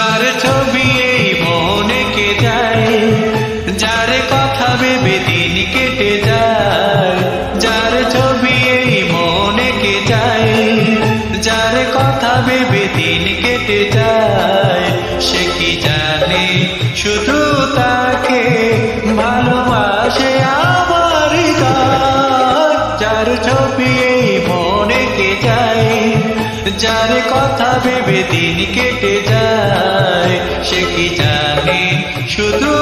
যার ছবি এই মনে কে যায়, যার কথা ভেবে দিন কেটে যায়, যার ছবি এই মনে কে যায়, যার কথা ভেবে দিন কেটে যায়, সে কি জানে শুধু তাকে ভালোবাসে আমার হৃদয়। যার ছবি এই মনে কে যায়, যার কথা ভেবে দিন কেটে যায়, সে কি জানে শুধু